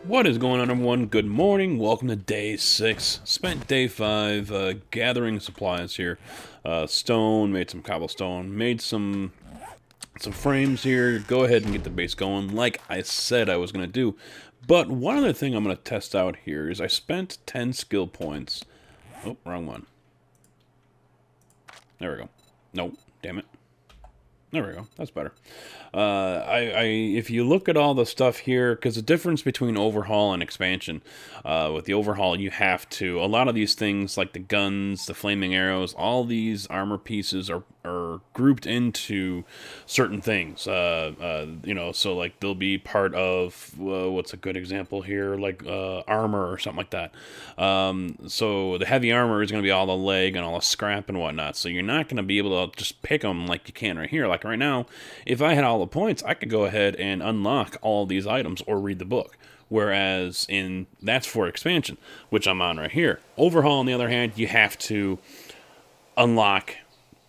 What is going on, everyone? Good morning. Welcome to day 6. Spent day 5 gathering supplies here. Stone, made some cobblestone, made some frames here. Go ahead and get the base going like I said I was going to do. But one other thing I'm going to test out here is I spent 10 skill points. Oh, wrong one. There we go. Nope, damn it. There we go. That's better. If you look at all the stuff here, because the difference between overhaul and expansion, with the overhaul, you have to, a lot of these things like the guns, the flaming arrows, all these armor pieces are grouped into certain things. So like they'll be part of, what's a good example here, like armor or something like that. So the heavy armor is going to be all the leg and all the scrap and whatnot. So you're not going to be able to just pick them like you can right here. Like right now, if I had all the points, I could go ahead and unlock all of these items or read the book. Whereas that's for expansion, which I'm on right here. Overhaul, on the other hand, you have to unlock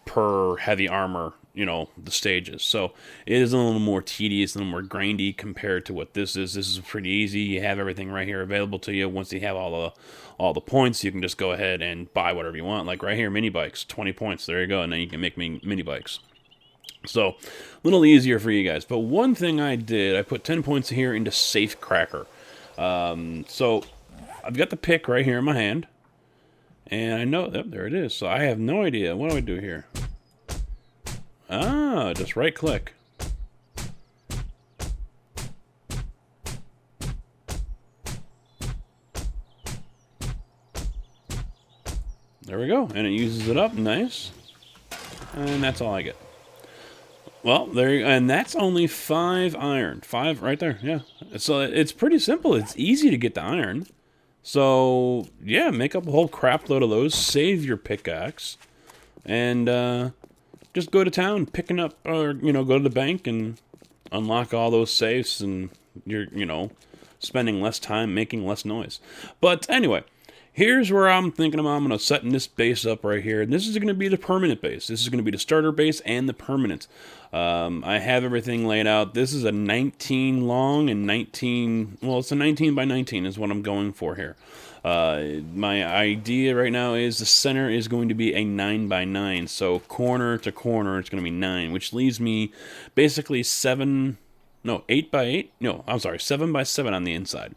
per heavy armor, the stages. So it is a little more tedious, a little more grindy compared to what this is. This is pretty easy. You have everything right here available to you. Once you have all the points, you can just go ahead and buy whatever you want. Like right here, mini bikes, 20 points. There you go. And then you can make mini bikes. So, a little easier for you guys. But one thing I did, I put 10 points here into Safe Cracker. So, I've got the pick right here in my hand. And I know, yep, there it is. So, I have no idea. What do I do here? Just right click. There we go. And it uses it up. Nice. And that's all I get. Well, and that's only 5 iron. 5 right there, yeah. So it's pretty simple. It's easy to get the iron. So, yeah, make up a whole crap load of those. Save your pickaxe. And just go to town picking up, or, go to the bank and unlock all those safes. And you're, spending less time making less noise. But anyway, here's where I'm thinking about. I'm going to set this base up right here. And this is going to be the permanent base. This is going to be the starter base and the permanent. I have everything laid out. This is a 19 long and 19... Well, it's a 19 by 19 is what I'm going for here. My idea right now is the center is going to be a 9 by 9. So corner to corner, it's going to be 9, which leaves me basically 8 by 8? No, I'm sorry, 7 by 7 on the inside.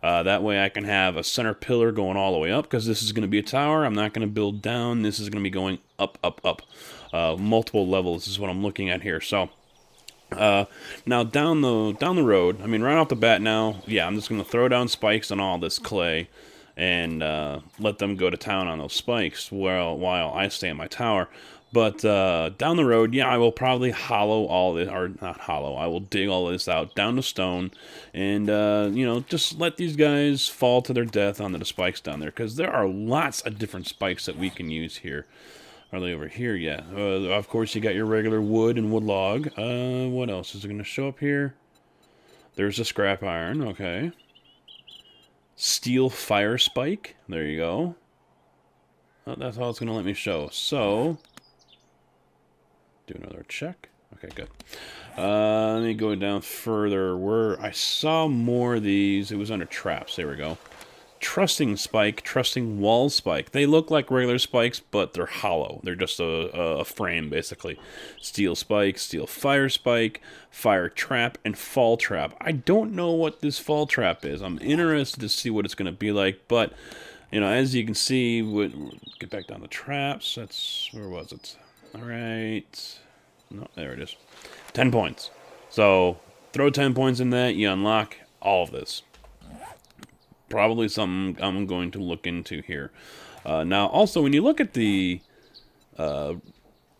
That way I can have a center pillar going all the way up, because this is going to be a tower. I'm not going to build down. This is going to be going up, up, up. Multiple levels is what I'm looking at here. So, now down the road, I mean, right off the bat now, yeah, I'm just going to throw down spikes on all this clay and let them go to town on those spikes while I stay in my tower. But down the road, yeah, I will probably hollow all this, or not hollow, I will dig all this out down to stone and, just let these guys fall to their death onto the spikes down there, because there are lots of different spikes that we can use here. Are they over here? Yeah. Of course, you got your regular wood and wood log. What else is going to show up here? There's a scrap iron. Okay. Steel fire spike. There you go. Oh, that's all it's going to let me show. So, do another check. Okay, good. Let me go down further. Where I saw more of these. It was under traps. There we go. Trusting spike, trusting wall spike. They look like regular spikes, but they're hollow. They're just a frame, basically. Steel spike, steel fire spike, fire trap, and fall trap. I don't know what this fall trap is. I'm interested to see what it's going to be like, but, as you can see, get back down the traps. Where was it? All right. No, there it is. 10 points. So, throw 10 points in that, you unlock all of this. Probably something I'm going to look into here. Now, also, when you look at the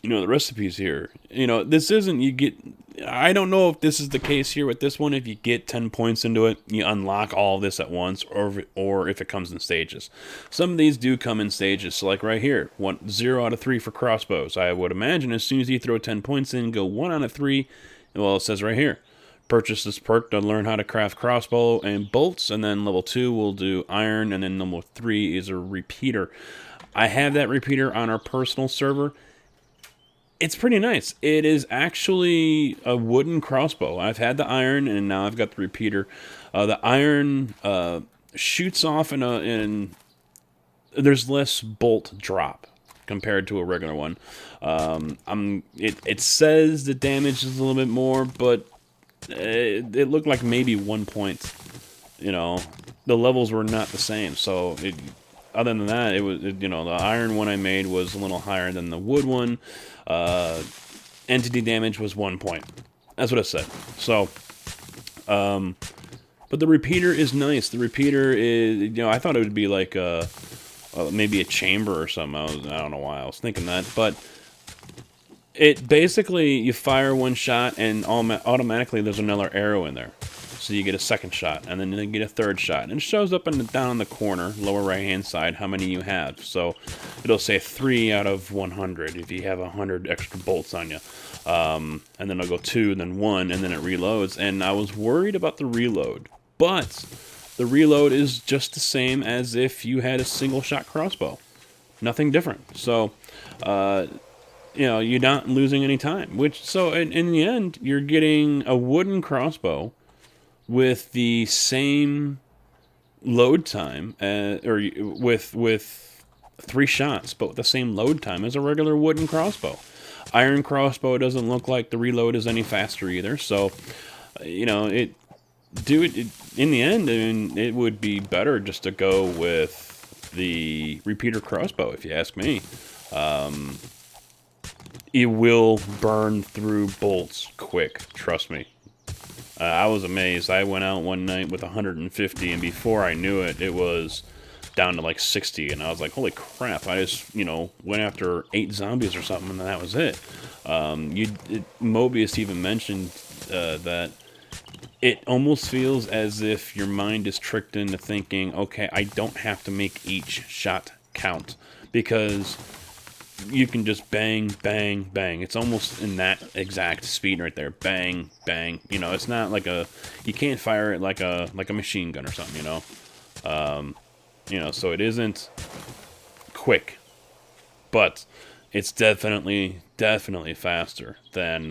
recipes here, this isn't, I don't know if this is the case here with this one. If you get 10 points into it, you unlock all of this at once, or if it comes in stages. Some of these do come in stages. So like right here, 0 out of 3 for crossbows. I would imagine as soon as you throw 10 points in, go 1 out of 3, well, it says right here, purchase this perk to learn how to craft crossbow and bolts, and then level 2 will do iron, and then level 3 is a repeater. I have that repeater on our personal server. It's pretty nice. It is actually a wooden crossbow. I've had the iron, and now I've got the repeater. The iron shoots off in there's less bolt drop compared to a regular one. It says the damage is a little bit more, but it looked like maybe 1 point. You know, the levels were not the same. So other than that, the iron one I made was a little higher than the wood one. Entity damage was 1 point. That's what it said. So, but the repeater is nice. The repeater is, I thought it would be like maybe a chamber or something. I don't know why I was thinking that, but it basically, you fire one shot and automatically there's another arrow in there. So you get a second shot, and then you get a third shot. And it shows up down in the corner, lower right-hand side, how many you have. So it'll say 3 out of 100 if you have 100 extra bolts on you. And then it'll go 2, then 1, and then it reloads. And I was worried about the reload, but the reload is just the same as if you had a single-shot crossbow. Nothing different. So, you're not losing any time. So in the end, you're getting a wooden crossbow with the same load time, or with 3 shots, but with the same load time as a regular wooden crossbow. Iron crossbow doesn't look like the reload is any faster either. So, in the end, I mean, it would be better just to go with the repeater crossbow, if you ask me. It will burn through bolts quick, trust me. I was amazed. I went out one night with 150, and before I knew it, it was down to like 60, and I was like, holy crap, I just, went after 8 zombies or something, and that was it. Mobius even mentioned that it almost feels as if your mind is tricked into thinking, okay, I don't have to make each shot count, because you can just bang, bang, bang. It's almost in that exact speed right there. Bang, bang. It's not like you can't fire it like a machine gun or something, so it isn't quick, but it's definitely faster than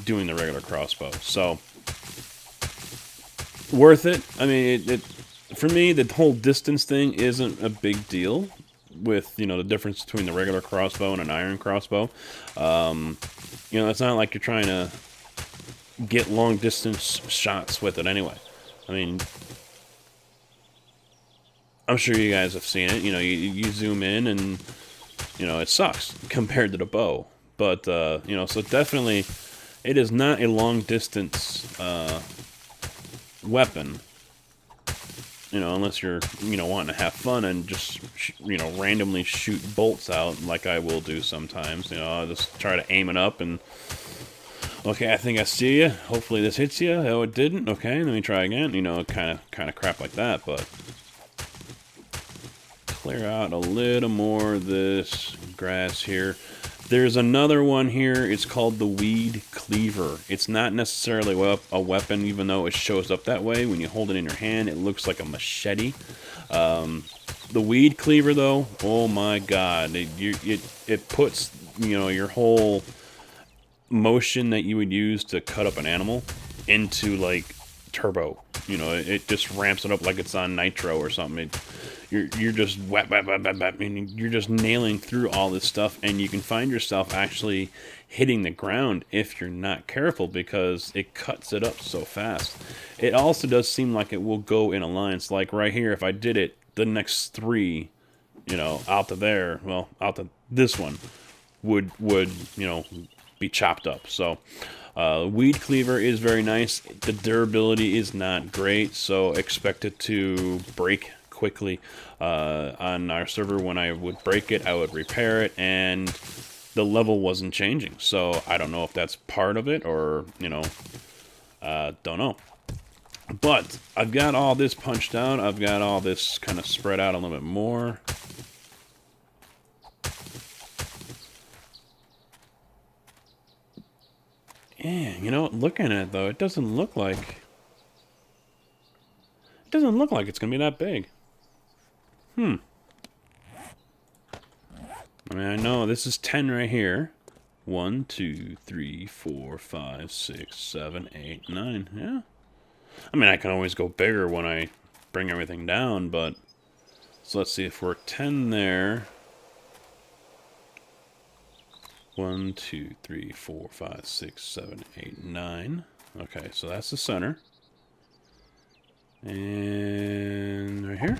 doing the regular crossbow. So, worth it. I mean, for me, the whole distance thing isn't a big deal with, the difference between the regular crossbow and an iron crossbow. It's not like you're trying to get long distance shots with it anyway. I mean, I'm sure you guys have seen it. You zoom in and, it sucks compared to the bow. But, so definitely, it is not a long distance weapon. Unless you're, wanting to have fun and just, randomly shoot bolts out like I will do sometimes. I'll just try to aim it up and, okay, I think I see you. Hopefully this hits you. Oh, it didn't. Okay, let me try again. Kind of crap like that, but clear out a little more of this grass here. There's another one here. It's called the weed cleaver. It's not necessarily a weapon, even though it shows up that way. When you hold it in your hand, it looks like a machete. The weed cleaver, though, oh my god. It puts, your whole motion that you would use to cut up an animal into, like, turbo. It just ramps it up like it's on nitro or something. You're just whap, whap, whap, whap, whap, and you're just nailing through all this stuff, and you can find yourself actually hitting the ground if you're not careful, because it cuts it up so fast. It also does seem like it will go in a line. So like right here, if I did it, the next 3, out to there, well, out to this one would be chopped up. So weed cleaver is very nice. The durability is not great, so expect it to break quickly. On our server, when I would break it, I would repair it, and the level wasn't changing. So I don't know if that's part of it, or don't know. But I've got all this punched out. I've got all this kind of spread out a little bit more. Yeah, looking at it though, it doesn't look like it's gonna be that big. I mean, I know this is 10 right here. 1, 2, 3, 4, 5, 6, 7, 8, 9. Yeah. I mean, I can always go bigger when I bring everything down, but... So let's see if we're 10 there. 1, 2, 3, 4, 5, 6, 7, 8, 9. Okay, so that's the center. And right here.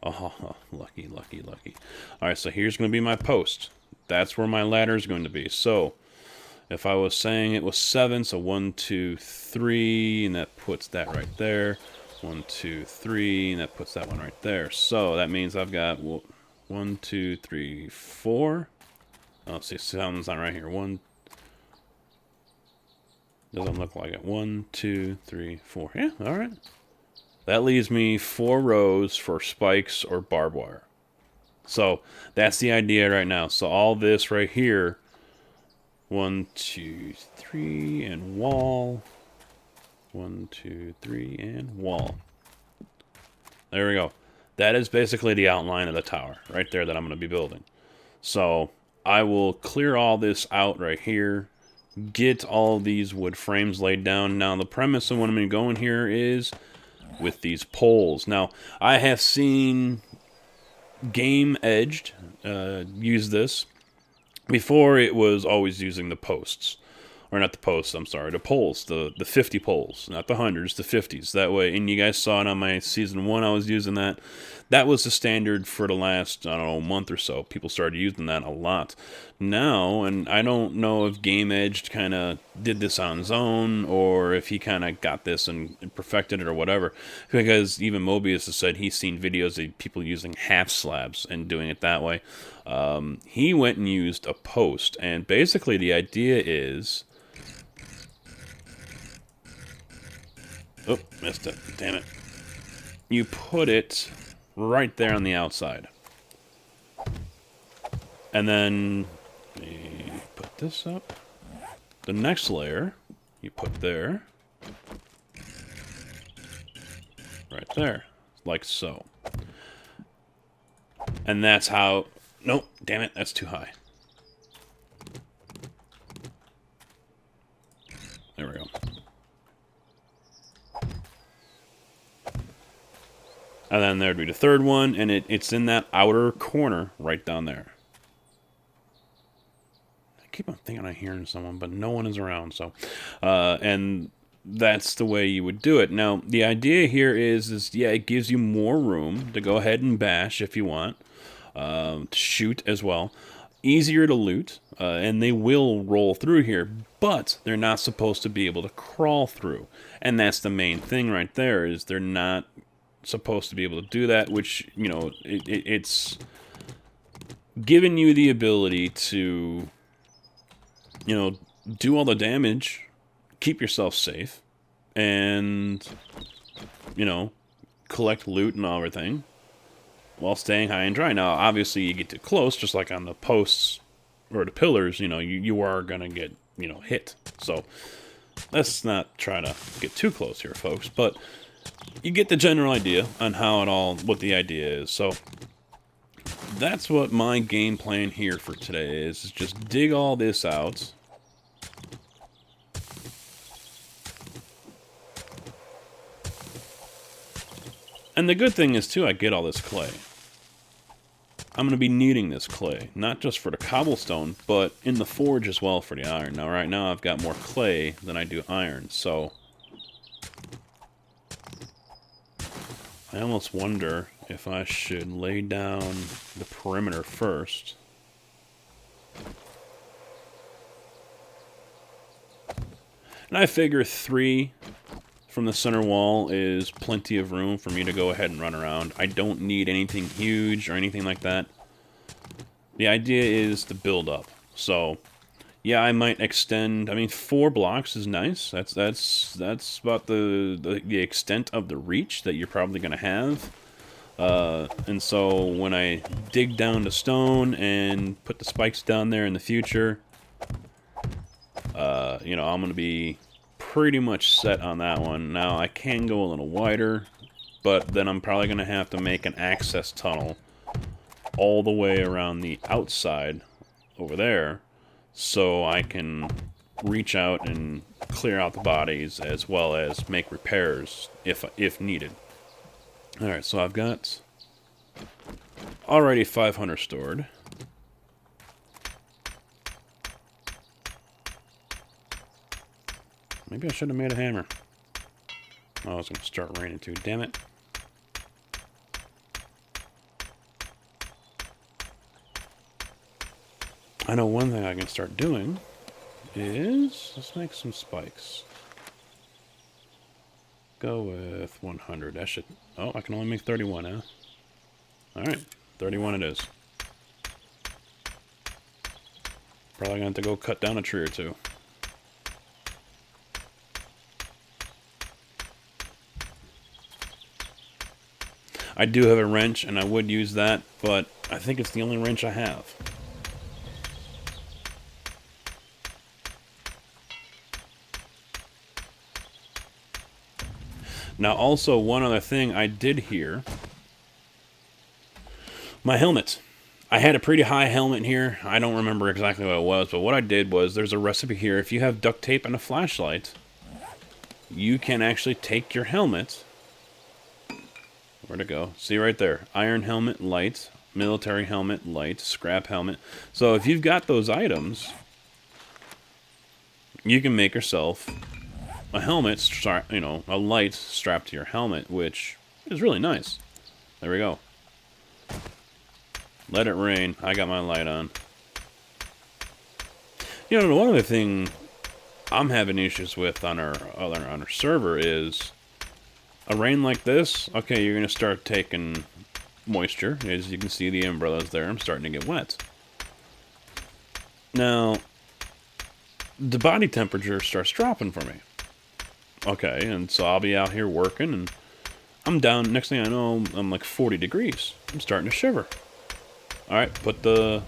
Oh, lucky, lucky, lucky. Alright, so here's going to be my post. That's where my ladder is going to be. So, if I was saying it was 7, so 1, 2, 3, and that puts that right there. 1, 2, 3, and that puts that one right there. So, that means I've got 1, 2, 3, 4. Oh, see, something's not right here. 1. Doesn't look like it. 1, 2, 3, 4. Yeah, alright. That leaves me 4 rows for spikes or barbed wire. So, that's the idea right now. So, all this right here, 1, 2, 3, and wall. 1, 2, 3, and wall. There we go. That is basically the outline of the tower right there that I'm going to be building. So, I will clear all this out right here. Get all these wood frames laid down. Now, the premise of what I'm going to go in here is with these poles. Now, I have seen Game Edged use this. Before, it was always using the posts. Or not the posts, I'm sorry, the poles. The 50 poles. Not the hundreds, the 50s. That way, and you guys saw it on my Season 1, I was using that. That was the standard for the last, I don't know, month or so. People started using that a lot. Now, and I don't know if Game Edge kind of did this on his own, or if he kind of got this and perfected it or whatever. Because even Mobius has said he's seen videos of people using half slabs and doing it that way. He went and used a post, and basically the idea is... Oh, missed it. Damn it. You put it right there on the outside. And then you put this up. The next layer you put there. Right there. Like so. And that's how... Nope, damn it, that's too high. There we go. And then there'd be the third one, and it's in that outer corner right down there. I keep on thinking I'm hearing someone, but no one is around, so... and that's the way you would do it. Now, the idea here is yeah, it gives you more room to go ahead and bash if you want. To shoot as well. Easier to loot, and they will roll through here, but they're not supposed to be able to crawl through. And that's the main thing right there, is they're not supposed to be able to do that, which, you know, it's giving you the ability to, you know, do all the damage, keep yourself safe, and, you know, collect loot and everything while staying high and dry. Now, obviously, you get too close, just like on the posts or the pillars, you know, you are going to get, you know, hit. So, let's not try to get too close here, folks, but you get the general idea on how it all, what the idea is. So, that's what my game plan here for today is just dig all this out. And the good thing is, too, I get all this clay. I'm going to be needing this clay, not just for the cobblestone, but in the forge as well for the iron. Now, right now, I've got more clay than I do iron, so... I almost wonder if I should lay down the perimeter first. And I figure 3 from the center wall is plenty of room for me to go ahead and run around. I don't need anything huge or anything like that. The idea is to build up. So, yeah, I might extend. I mean, 4 blocks is nice. That's about the extent of the reach that you're probably going to have. And so when I dig down the stone and put the spikes down there in the future, you know, I'm going to be pretty much set on that one. Now, I can go a little wider, but then I'm probably going to have to make an access tunnel all the way around the outside over there so I can reach out and clear out the bodies as well as make repairs if needed. Alright, so I've got already 500 stored. Maybe I should have made a hammer. Oh, it's going to start raining too. Damn it. I know one thing I can start doing is... let's make some spikes. Go with 100. That should... oh, I can only make 31 now. Alright, 31 it is. Probably going to have to go cut down a tree or two. I do have a wrench, and I would use that, but I think it's the only wrench I have. Now, also, one other thing I did here. My helmet. I had a pretty high helmet here. I don't remember exactly what it was, but what I did was, there's a recipe here. If you have duct tape and a flashlight, you can actually take your helmet... where'd it go? See right there. Iron helmet, light. Military helmet, light. Scrap helmet. So if you've got those items, you can make yourself a helmet, you know, a light strapped to your helmet, which is really nice. There we go. Let it rain. I got my light on. You know, one other thing I'm having issues with on our server is a rain like this. Okay, you're gonna start taking moisture. As you can see, the umbrella's there. I'm starting to get wet. Now, the body temperature starts dropping for me. Okay, and so I'll be out here working, and I'm down. Next thing I know, I'm like 40 degrees. I'm starting to shiver. All right, put the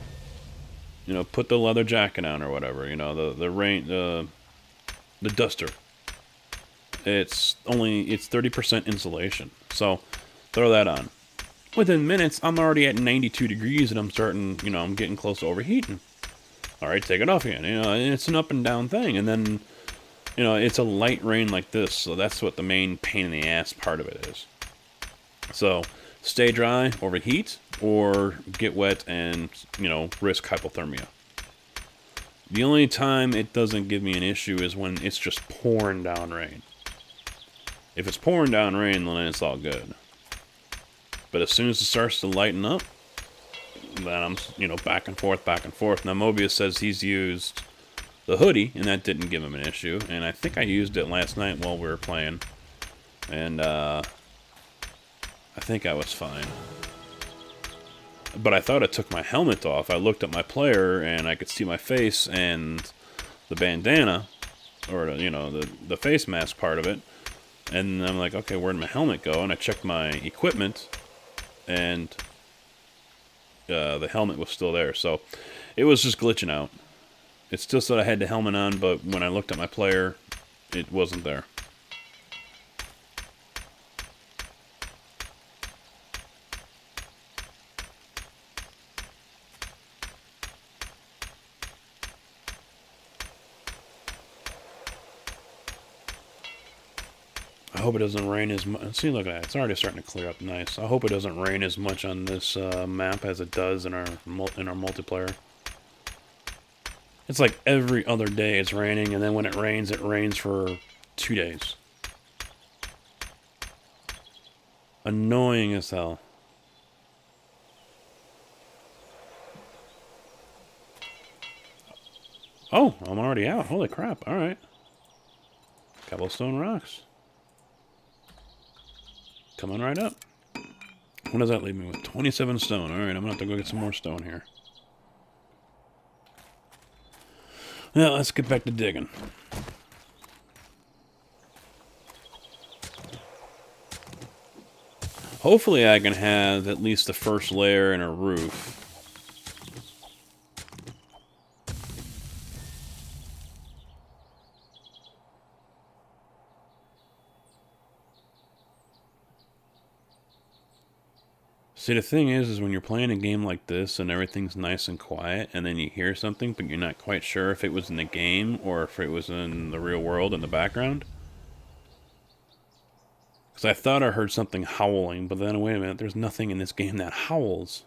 leather jacket on or whatever. You know, the duster. It's 30% insulation, so throw that on. Within minutes, I'm already at 92 degrees, and I'm starting. You know, I'm getting close to overheating. All right, take it off again. You know, it's an up and down thing, and then. You know, it's a light rain like this, so that's what the main pain in the ass part of it is. So, stay dry, overheat, or get wet and, you know, risk hypothermia. The only time it doesn't give me an issue is when it's just pouring down rain. If it's pouring down rain, then it's all good. But as soon as it starts to lighten up, then I'm, you know, back and forth, back and forth. Now, Mobius says he's used the hoodie, and that didn't give him an issue. And I think I used it last night while we were playing. And, I think I was fine. But I thought it took my helmet off. I looked at my player, and I could see my face and the bandana, or, you know, the face mask part of it. And I'm like, okay, where'd my helmet go? And I checked my equipment, and the helmet was still there. So it was just glitching out. It still said I had the helmet on, but when I looked at my player, it wasn't there. I hope it doesn't rain as much. See, look at that. It's already starting to clear up nice. I hope it doesn't rain as much on this map as it does in our multiplayer. It's like every other day it's raining, and then when it rains for 2 days. Annoying as hell. Oh, I'm already out. Holy crap. Alright. Cobblestone rocks. Coming right up. What does that leave me with? 27 stone. Alright, I'm going to have to go get some more stone here. Now, let's get back to digging. Hopefully I can have at least the first layer and a roof. See, the thing is when you're playing a game like this and everything's nice and quiet, and then you hear something, but you're not quite sure if it was in the game or if it was in the real world in the background. Because I thought I heard something howling, but then wait a minute, there's nothing in this game that howls.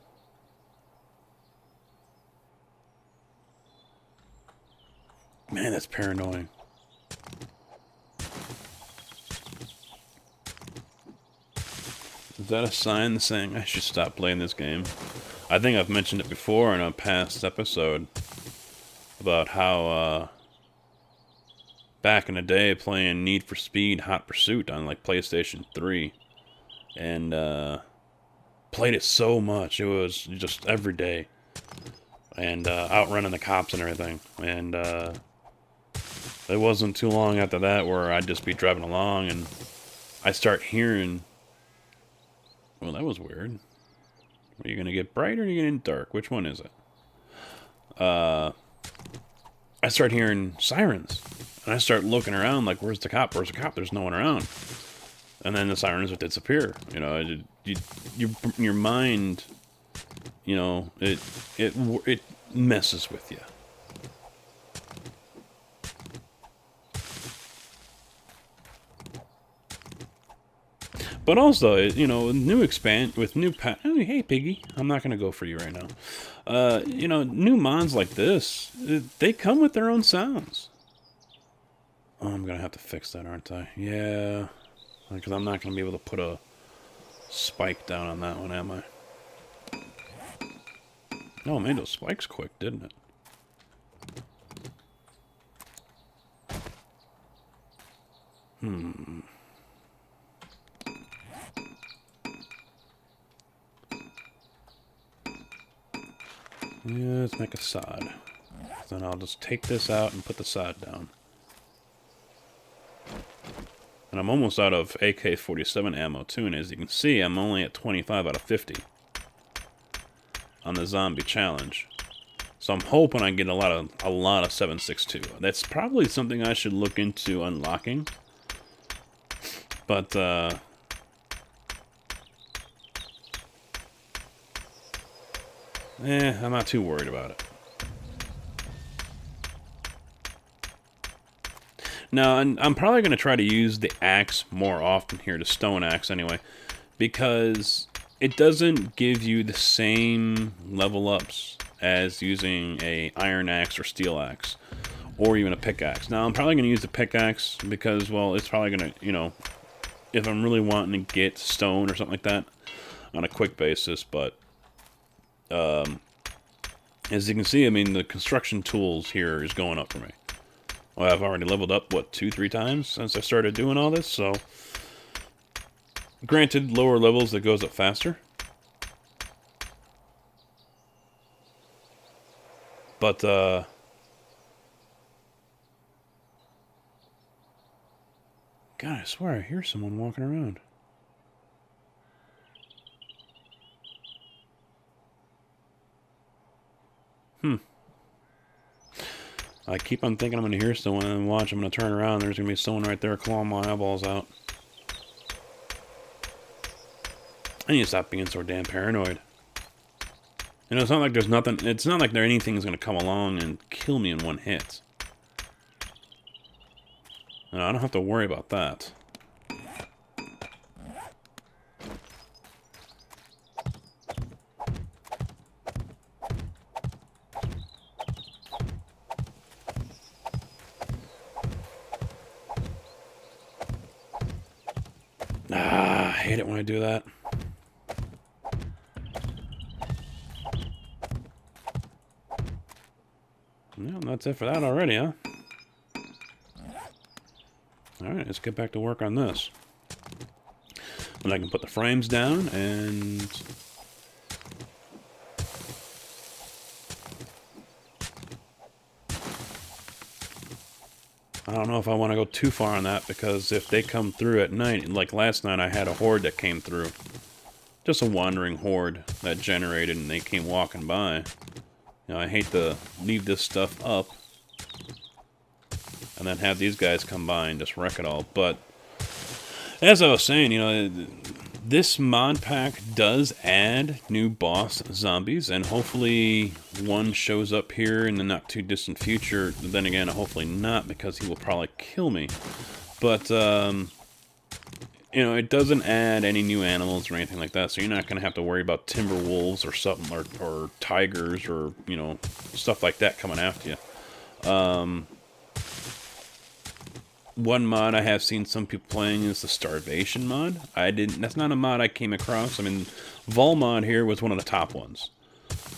Man, that's paranoid. Is that a sign saying I should stop playing this game? I think I've mentioned it before in a past episode about how back in the day playing Need for Speed Hot Pursuit on like PlayStation 3 and played it so much. It was just every day and outrunning the cops and everything. And it wasn't too long after that where I'd just be driving along and I start hearing... Well, that was weird. Are you going to get bright or are you going to get dark? Which one is it? I start hearing sirens. And I start looking around like, where's the cop? Where's the cop? There's no one around. And then the sirens would disappear. You know, your mind, you know, it messes with you. But also, you know, with new hey, Piggy, I'm not gonna go for you right now. You know, new mods like this, they come with their own sounds. Oh, I'm gonna have to fix that, aren't I? Yeah, because I'm not gonna be able to put a spike down on that one, am I? Oh, it made those spikes quick, didn't it? Yeah, let's make a sod. Then I'll just take this out and put the sod down. And I'm almost out of AK-47 ammo too, and as you can see, I'm only at 25 out of 50 on the zombie challenge. So I'm hoping I get a lot of 7.62. That's probably something I should look into unlocking. But I'm not too worried about it. Now, I'm probably going to try to use the axe more often here, the stone axe anyway, because it doesn't give you the same level ups as using a iron axe or steel axe, or even a pickaxe. Now, I'm probably going to use the pickaxe because, well, it's probably going to, you know, if I'm really wanting to get stone or something like that on a quick basis, but as you can see, I mean, the construction tools here is going up for me. Well, I've already leveled up, what, 2-3 times since I started doing all this, so... Granted, lower levels, it goes up faster. But, God, I swear I hear someone walking around. I keep on thinking I'm going to hear someone, and watch, I'm going to turn around, there's going to be someone right there clawing my eyeballs out. I need to stop being so damn paranoid. You know, it's not like there's nothing, it's not like anything's going to come along and kill me in one hit. No, I don't have to worry about that. I hate it when I do that. Yeah, that's it for that already, huh? Alright, let's get back to work on this. And I can put the frames down and... I don't know if I want to go too far on that, because if they come through at night, like last night I had a horde that came through. Just a wandering horde that generated and they came walking by. You know, I hate to leave this stuff up and then have these guys come by and just wreck it all. But as I was saying, you know, This mod pack does add new boss zombies, and hopefully one shows up here in the not too distant future. Then again, hopefully not, because he will probably kill me. But, you know, it doesn't add any new animals or anything like that, so you're not going to have to worry about timber wolves or something, or tigers or, you know, stuff like that coming after you. One mod I have seen some people playing is the starvation mod. That's not a mod I came across. I mean, Valmod here was one of the top ones.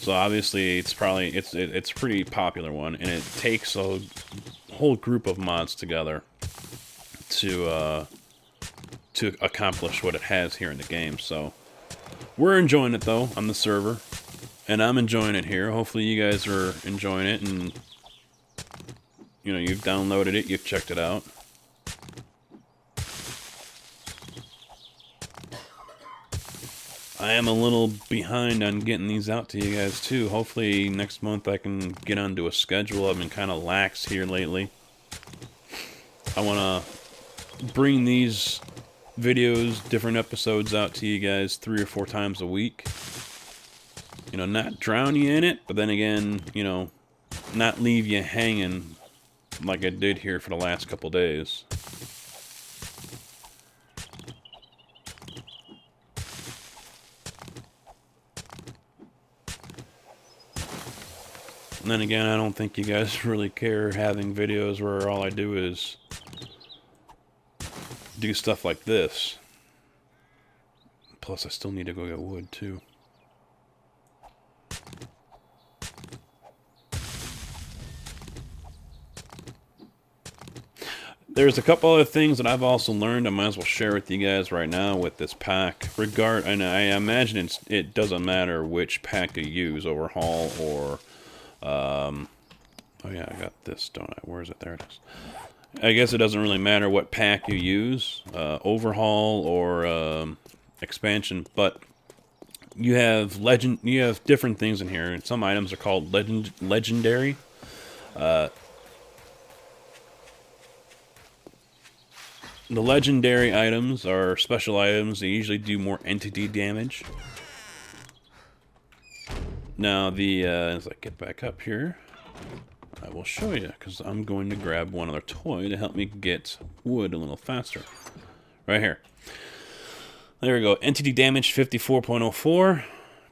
So obviously it's probably, it's a pretty popular one, and it takes a whole group of mods together to accomplish what it has here in the game. So we're enjoying it though on the server, and I'm enjoying it here. Hopefully you guys are enjoying it, and you know, you've downloaded it, you've checked it out. I am a little behind on getting these out to you guys too. Hopefully next month I can get onto a schedule. I've been kind of lax here lately. I want to bring these videos, different episodes out to you guys 3 or 4 times a week. You know, not drown you in it, but then again, you know, not leave you hanging like I did here for the last couple days. And then again, I don't think you guys really care having videos where all I do is do stuff like this. Plus, I still need to go get wood, too. There's a couple other things that I've also learned I might as well share with you guys right now with this pack. And I imagine it doesn't matter which pack you use, Overhaul or... oh yeah, I got this, don't I? Where is it? There it is. I guess it doesn't really matter what pack you use, Overhaul or Expansion, but you have different things in here. Some items are called legendary. The legendary items are special items. They usually do more entity damage. Now, as I get back up here, I will show you, because I'm going to grab one other toy to help me get wood a little faster. Right here. There we go. Entity damage 54.04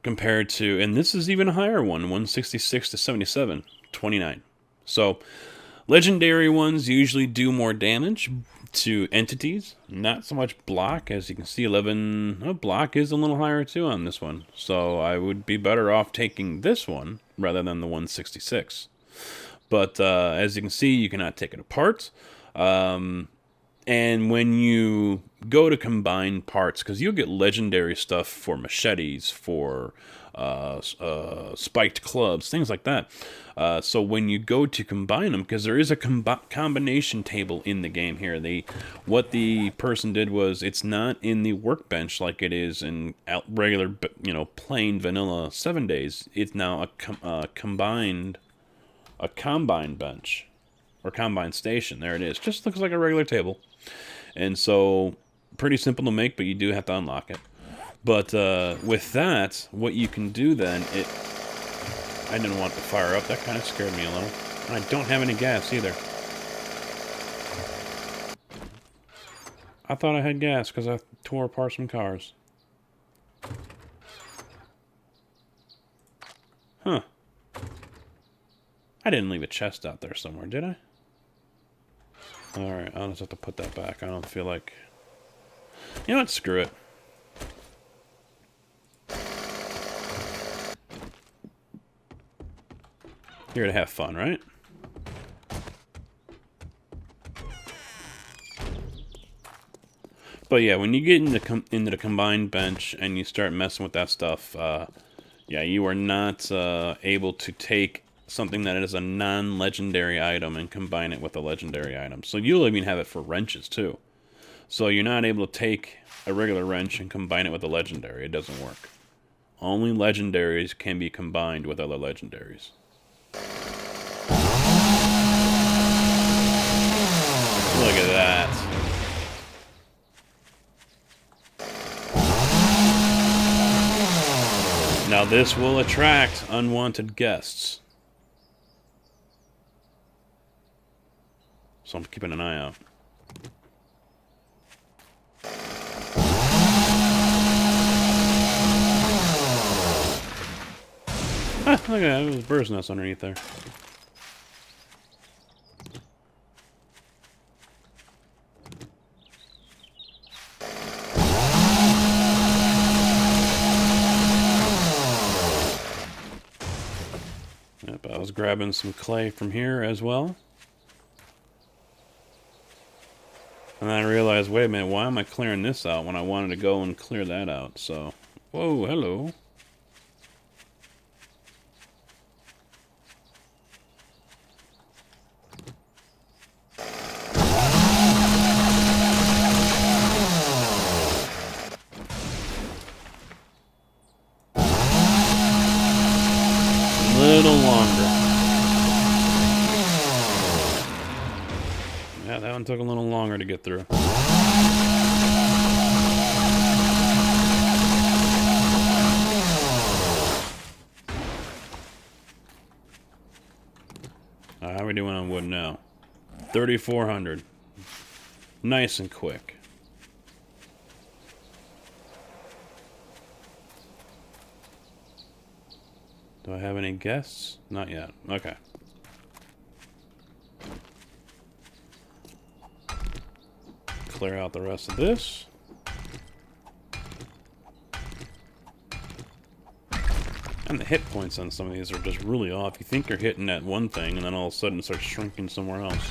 compared to, and this is even a higher one, 166 to 77, 29. So, legendary ones usually do more damage to entities, not so much block. As you can see, 11 block is a little higher too on this one, so I would be better off taking this one rather than the 166. But as you can see, you cannot take it apart, and when you go to combine parts, because you'll get legendary stuff for machetes, for spiked clubs, things like that. So when you go to combine them, because there is a combination table in the game here. What the person did was, it's not in the workbench like it is in regular, you know, plain vanilla 7 days. It's now a combine bench or combine station. There it is. Just looks like a regular table, and so pretty simple to make, but you do have to unlock it. But with that, what you can do then, I didn't want to fire up. That kind of scared me a little. And I don't have any gas either. I thought I had gas because I tore apart some cars. Huh. I didn't leave a chest out there somewhere, did I? Alright, I'll just have to put that back. I don't feel like... You know what? Screw it. Here to have fun, right? But yeah, when you get into the combined bench and you start messing with that stuff, yeah, you are not able to take something that is a non-legendary item and combine it with a legendary item. So you'll even have it for wrenches too. So you're not able to take a regular wrench and combine it with a legendary. It doesn't work. Only legendaries can be combined with other legendaries. Look at that. Now this will attract unwanted guests. So I'm keeping an eye out. Ah, look at that. There's a bird's nest underneath there. Yep, I was grabbing some clay from here as well. And then I realized, wait a minute, why am I clearing this out when I wanted to go and clear that out? So, whoa, hello. Little longer. Yeah, that one took a little longer to get through. How are we doing on wood now? 3,400. Nice and quick. Do I have any guests? Not yet. Okay. Clear out the rest of this. And the hit points on some of these are just really off. You think you're hitting that one thing, and then all of a sudden it starts shrinking somewhere else.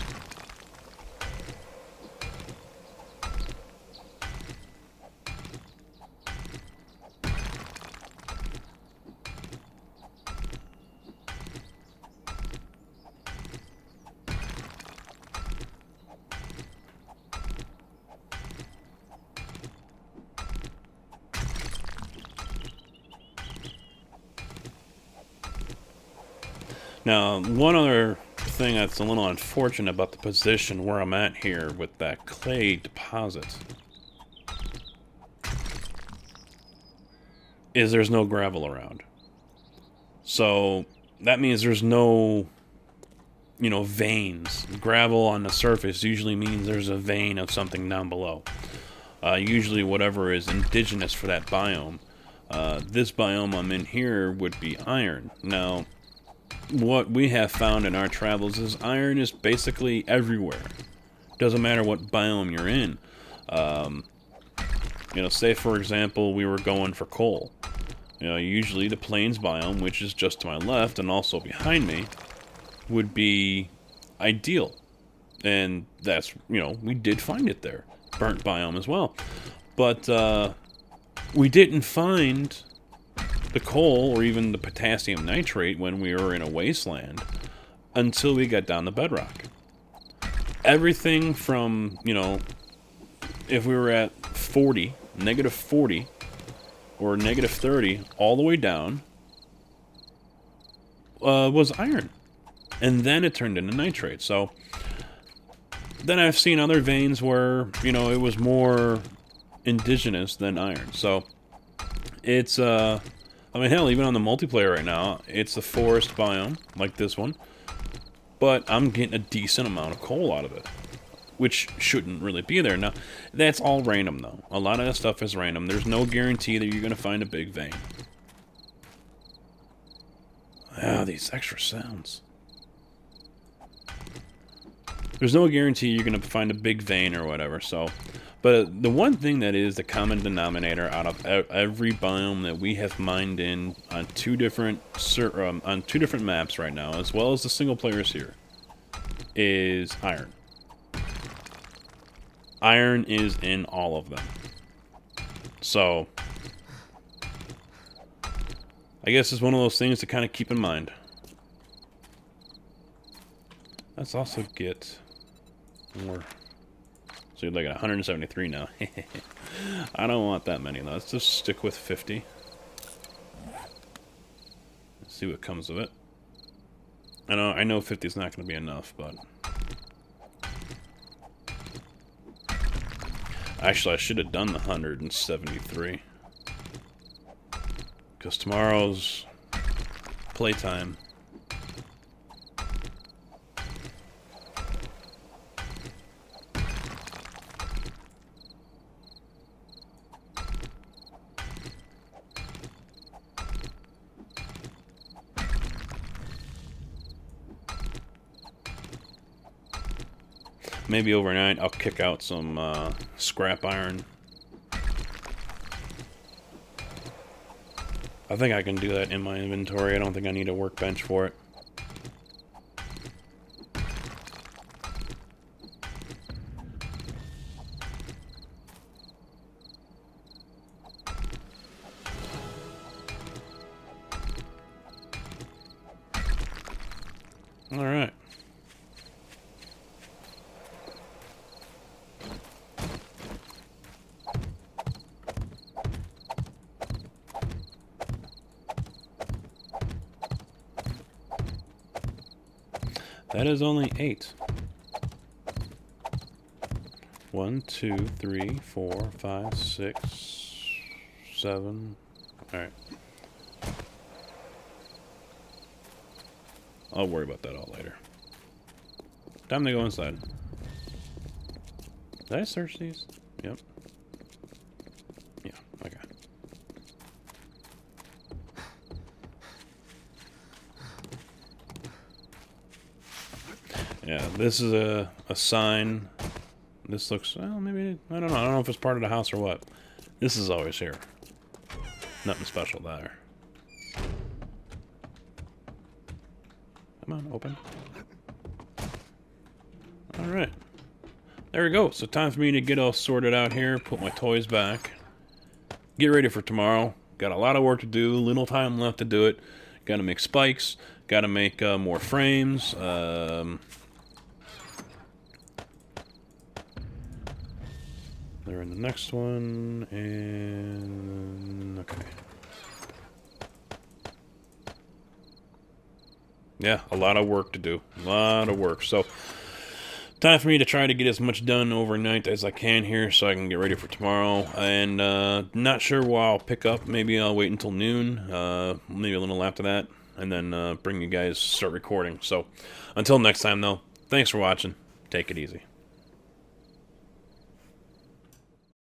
Now, one other thing that's a little unfortunate about the position where I'm at here with that clay deposit is there's no gravel around. So that means there's no, you know, veins. Gravel on the surface usually means there's a vein of something down below. Usually whatever is indigenous for that biome. This biome I'm in here would be iron. Now, what we have found in our travels is iron is basically everywhere. Doesn't matter what biome you're in. You know, say for example we were going for coal. You know, usually the plains biome, which is just to my left and also behind me, would be ideal. And that's, you know, we did find it there. Burnt biome as well. But we didn't find the coal or even the potassium nitrate when we were in a wasteland until we got down to bedrock. Everything from, you know, if we were at 40, negative 40, or negative 30, all the way down, was iron. And then it turned into nitrate. So then I've seen other veins where, you know, it was more indigenous than iron. So it's, I mean, hell, even on the multiplayer right now, it's a forest biome, like this one. But I'm getting a decent amount of coal out of it, which shouldn't really be there. Now, that's all random, though. A lot of that stuff is random. There's no guarantee that you're going to find a big vein. Ah, these extra sounds. There's no guarantee you're going to find a big vein or whatever, so... But the one thing that is the common denominator out of every biome that we have mined in on two different maps right now, as well as the single players here, is iron. Iron is in all of them. So, I guess it's one of those things to kind of keep in mind. Let's also get more. So you're like at 173 now. I don't want that many though. Let's just stick with 50. Let's see what comes of it. I know 50 is not going to be enough, but actually I should have done the 173. Because tomorrow's playtime. Maybe overnight I'll kick out some scrap iron. I think I can do that in my inventory. I don't think I need a workbench for it. All right. That is only 8. 1, 2, 3, 4, 5, 6, 7. Alright. I'll worry about that all later. Time to go inside. Did I search these? Yep. Yeah, okay. Yeah, this is a sign. This looks, well, maybe, I don't know. I don't know if it's part of the house or what. This is always here. Nothing special there. Come on, open. Alright. There we go. So time for me to get all sorted out here, put my toys back. Get ready for tomorrow. Got a lot of work to do, little time left to do it. Gotta make spikes, gotta make more frames. They're in the next one, and okay. Yeah, a lot of work to do. A lot of work. So, time for me to try to get as much done overnight as I can here so I can get ready for tomorrow. And not sure what I'll pick up. Maybe I'll wait until noon, maybe a little after that, and then bring you guys, start recording. So, until next time, though, thanks for watching. Take it easy.